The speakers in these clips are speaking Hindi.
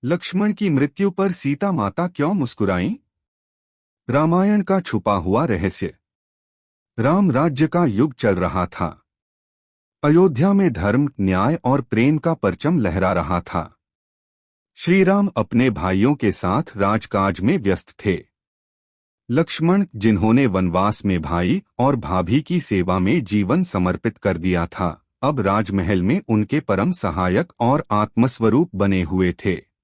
लक्ष्मण की मृत्यु पर सीता माता क्यों मुस्कुराईं? रामायण का छुपा हुआ रहस्य। राम राज्य का युग चल रहा था। अयोध्या में धर्म, न्याय और प्रेम का परचम लहरा रहा था। श्री राम अपने भाइयों के साथ राजकाज में व्यस्त थे। लक्ष्मण, जिन्होंने वनवास में भाई और भाभी की सेवा में जीवन समर्पित कर दिया था, अब राजमहल में उनके परम सहायक और आत्मस्वरूप बने हुए थे।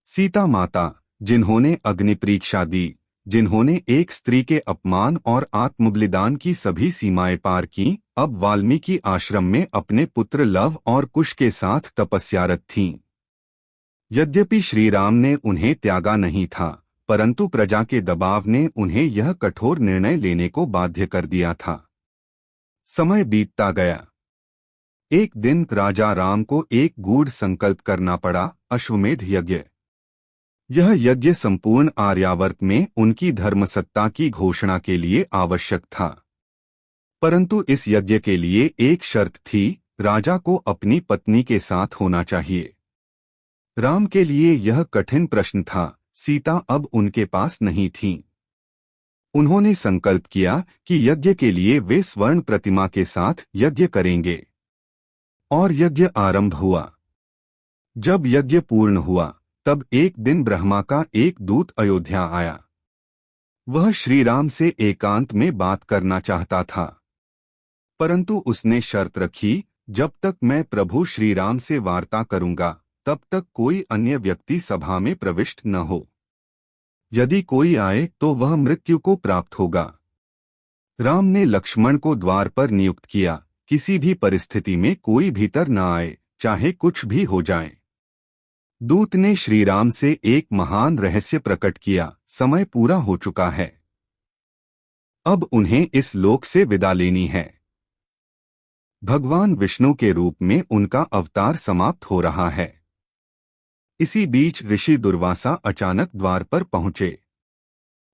सीता माता, जिन्होंने अग्नि परीक्षा दी, जिन्होंने एक स्त्री के अपमान और आत्मबलिदान की सभी सीमाएं पार की, अब वाल्मीकि आश्रम में अपने पुत्र लव और कुश के साथ तपस्यारत थीं। यद्यपि श्री राम ने उन्हें त्यागा नहीं था, परंतु प्रजा के दबाव ने उन्हें यह कठोर निर्णय लेने को बाध्य कर दिया था। समय बीतता गया। एक दिन राजा राम को एक गूढ़ संकल्प करना पड़ा, अश्वमेध यज्ञ। यह यज्ञ संपूर्ण आर्यावर्त में उनकी धर्मसत्ता की घोषणा के लिए आवश्यक था। परंतु इस यज्ञ के लिए एक शर्त थी, राजा को अपनी पत्नी के साथ होना चाहिए। राम के लिए यह कठिन प्रश्न था। सीता अब उनके पास नहीं थीं। उन्होंने संकल्प किया कि यज्ञ के लिए वे स्वर्ण प्रतिमा के साथ यज्ञ करेंगे। और यज्ञ आरंभ हुआ। जब यज्ञ पूर्ण हुआ, तब एक दिन ब्रह्मा का एक दूत अयोध्या आया। वह श्री राम से एकांत में बात करना चाहता था, परंतु उसने शर्त रखी, जब तक मैं प्रभु श्री राम से वार्ता करूंगा, तब तक कोई अन्य व्यक्ति सभा में प्रविष्ट न हो। यदि कोई आए तो वह मृत्यु को प्राप्त होगा। राम ने लक्ष्मण को द्वार पर नियुक्त किया, किसी भी परिस्थिति में कोई भीतर न आए, चाहे कुछ भी हो जाए। दूत ने श्री राम से एक महान रहस्य प्रकट किया, समय पूरा हो चुका है। अब उन्हें इस लोक से विदा लेनी है। भगवान विष्णु के रूप में उनका अवतार समाप्त हो रहा है। इसी बीच ऋषि दुर्वासा अचानक द्वार पर पहुंचे।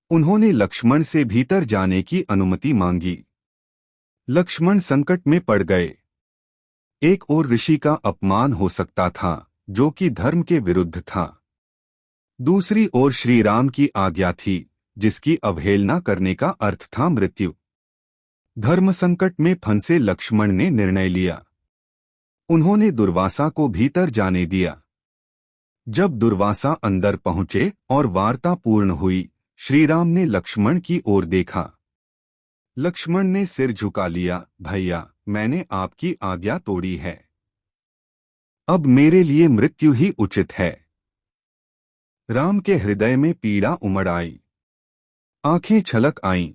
उन्होंने लक्ष्मण से भीतर जाने की अनुमति मांगी। लक्ष्मण संकट में पड़ गए। एक ओर ऋषि का अपमान हो सकता था, जो कि धर्म के विरुद्ध था। दूसरी ओर श्री राम की आज्ञा थी, जिसकी अवहेलना करने का अर्थ था मृत्यु। धर्म संकट में फंसे लक्ष्मण ने निर्णय लिया। उन्होंने दुर्वासा को भीतर जाने दिया। जब दुर्वासा अंदर पहुंचे और वार्ता पूर्ण हुई, श्री राम ने लक्ष्मण की ओर देखा। लक्ष्मण ने सिर झुका लिया, भैया, मैंने आपकी आज्ञा तोड़ी है। अब मेरे लिए मृत्यु ही उचित है। राम के हृदय में पीड़ा उमड़ आई। आंखें छलक आईं।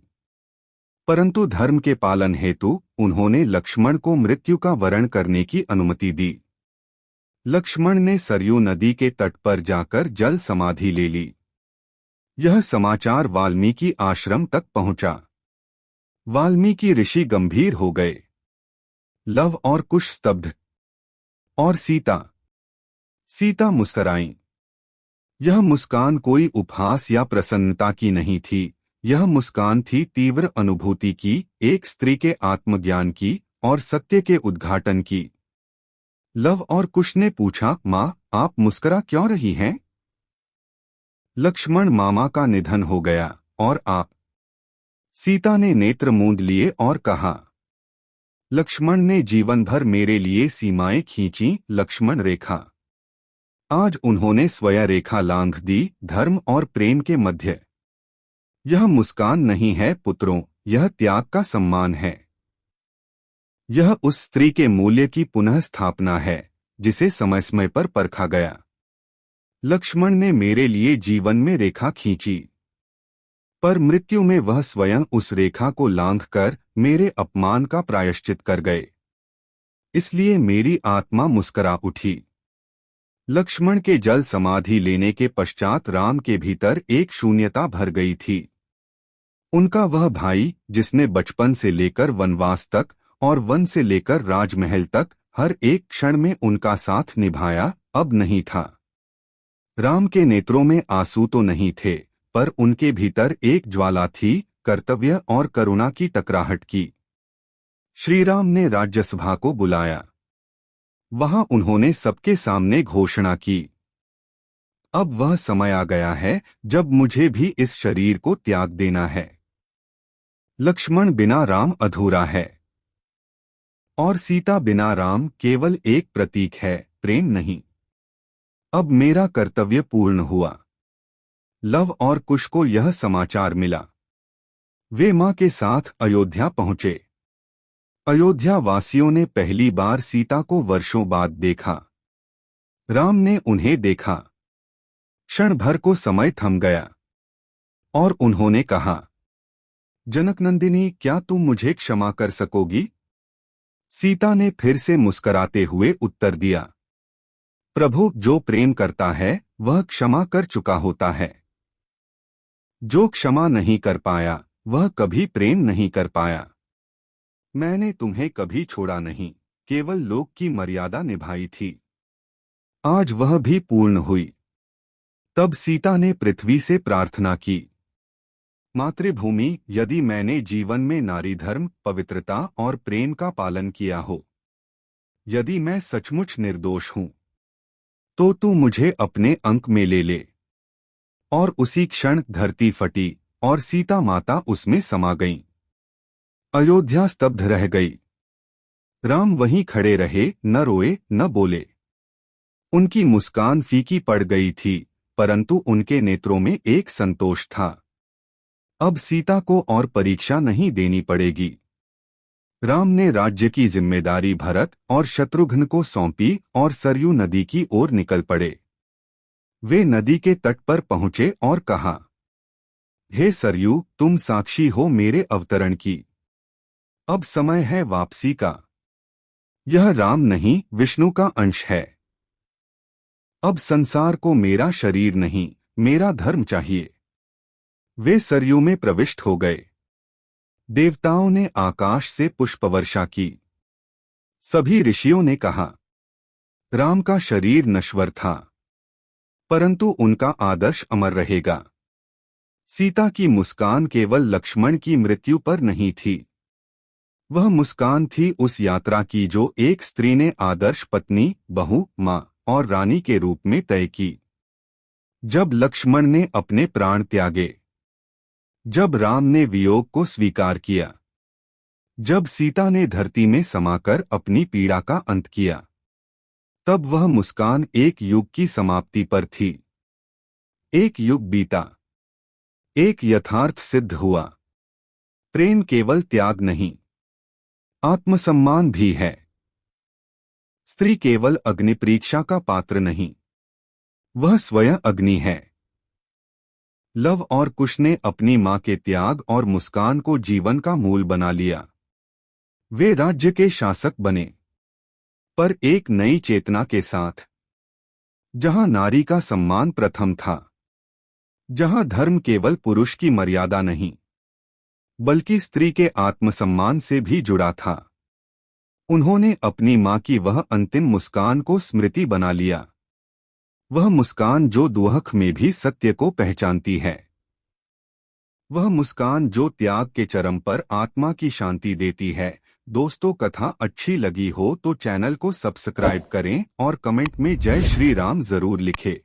परंतु धर्म के पालन हेतु उन्होंने लक्ष्मण को मृत्यु का वरण करने की अनुमति दी। लक्ष्मण ने सरयू नदी के तट पर जाकर जल समाधि ले ली। यह समाचार वाल्मीकि आश्रम तक पहुंचा। वाल्मीकि ऋषि गंभीर हो गए। लव और कुश स्तब्ध। और सीता मुस्कुराईं। यह मुस्कान कोई उपहास या प्रसन्नता की नहीं थी, यह मुस्कान थी तीव्र अनुभूति की, एक स्त्री के आत्मज्ञान की और सत्य के उद्घाटन की। लव और कुश ने पूछा, माँ, आप मुस्कुरा क्यों रही हैं? लक्ष्मण, मामा का निधन हो गया। और आप? सीता ने नेत्र मूंद लिए और कहा। लक्ष्मण ने जीवन भर मेरे लिए सीमाएं खींची, लक्ष्मण रेखा। आज उन्होंने स्वयं रेखा लांघ दी, धर्म और प्रेम के मध्य। यह मुस्कान नहीं है पुत्रों, यह त्याग का सम्मान है। यह उस स्त्री के मूल्य की पुनः स्थापना है, जिसे समय समय पर परखा गया। लक्ष्मण ने मेरे लिए जीवन में रेखा खींची, पर मृत्यु में वह स्वयं उस रेखा को लांघकर मेरे अपमान का प्रायश्चित कर गए। इसलिए मेरी आत्मा मुस्करा उठी। लक्ष्मण के जल समाधि लेने के पश्चात राम के भीतर एक शून्यता भर गई थी। उनका वह भाई, जिसने बचपन से लेकर वनवास तक और वन से लेकर राजमहल तक हर एक क्षण में उनका साथ निभाया, अब नहीं था। राम के नेत्रों में आंसू तो नहीं थे, पर उनके भीतर एक ज्वाला थी, कर्तव्य और करुणा की टकराहट की। श्री राम ने राज्यसभा को बुलाया। वहां उन्होंने सबके सामने घोषणा की, अब वह समय आ गया है जब मुझे भी इस शरीर को त्याग देना है। लक्ष्मण बिना राम अधूरा है और सीता बिना राम केवल एक प्रतीक है, प्रेम नहीं। अब मेरा कर्तव्य पूर्ण हुआ। लव और कुश को यह समाचार मिला। वे मां के साथ अयोध्या पहुंचे। अयोध्या वासियों ने पहली बार सीता को वर्षों बाद देखा। राम ने उन्हें देखा। क्षण भर को समय थम गया और उन्होंने कहा, जनकनंदिनी, क्या तुम मुझे क्षमा कर सकोगी? सीता ने फिर से मुस्कराते हुए उत्तर दिया, प्रभु, जो प्रेम करता है वह क्षमा कर चुका होता है। जो क्षमा नहीं कर पाया वह कभी प्रेम नहीं कर पाया। मैंने तुम्हें कभी छोड़ा नहीं, केवल लोक की मर्यादा निभाई थी। आज वह भी पूर्ण हुई। तब सीता ने पृथ्वी से प्रार्थना की, मातृभूमि, यदि मैंने जीवन में नारी धर्म, पवित्रता और प्रेम का पालन किया हो, यदि मैं सचमुच निर्दोष हूं, तो तू मुझे अपने अंक में ले ले। और उसी क्षण धरती फटी और सीता माता उसमें समा गईं। अयोध्या स्तब्ध रह गई। राम वहीं खड़े रहे, न रोए न बोले। उनकी मुस्कान फीकी पड़ गई थी, परंतु उनके नेत्रों में एक संतोष था। अब सीता को और परीक्षा नहीं देनी पड़ेगी। राम ने राज्य की जिम्मेदारी भरत और शत्रुघ्न को सौंपी और सरयू नदी की ओर निकल पड़े। वे नदी के तट पर पहुंचे और कहा, हे सरयू, तुम साक्षी हो मेरे अवतरण की। अब समय है वापसी का। यह राम नहीं, विष्णु का अंश है। अब संसार को मेरा शरीर नहीं, मेरा धर्म चाहिए। वे सरयू में प्रविष्ट हो गए। देवताओं ने आकाश से पुष्पवर्षा की। सभी ऋषियों ने कहा, राम का शरीर नश्वर था, परंतु उनका आदर्श अमर रहेगा। सीता की मुस्कान केवल लक्ष्मण की मृत्यु पर नहीं थी। वह मुस्कान थी उस यात्रा की जो एक स्त्री ने आदर्श पत्नी, बहू, मां और रानी के रूप में तय की। जब लक्ष्मण ने अपने प्राण त्यागे, जब राम ने वियोग को स्वीकार किया, जब सीता ने धरती में समाकर अपनी पीड़ा का अंत किया, तब वह मुस्कान एक युग की समाप्ति पर थी। एक युग बीता, एक यथार्थ सिद्ध हुआ। प्रेम केवल त्याग नहीं, आत्मसम्मान भी है। स्त्री केवल अग्नि परीक्षा का पात्र नहीं, वह स्वयं अग्नि है। लव और कुश ने अपनी मां के त्याग और मुस्कान को जीवन का मूल बना लिया। वे राज्य के शासक बने, पर एक नई चेतना के साथ, जहां नारी का सम्मान प्रथम था, जहां धर्म केवल पुरुष की मर्यादा नहीं, बल्कि स्त्री के आत्मसम्मान से भी जुड़ा था। उन्होंने अपनी मां की वह अंतिम मुस्कान को स्मृति बना लिया, वह मुस्कान जो दुहख में भी सत्य को पहचानती है, वह मुस्कान जो त्याग के चरम पर आत्मा की शांति देती है। दोस्तों, कथा अच्छी लगी हो तो चैनल को सब्सक्राइब करें और कमेंट में जय श्री राम जरूर लिखें।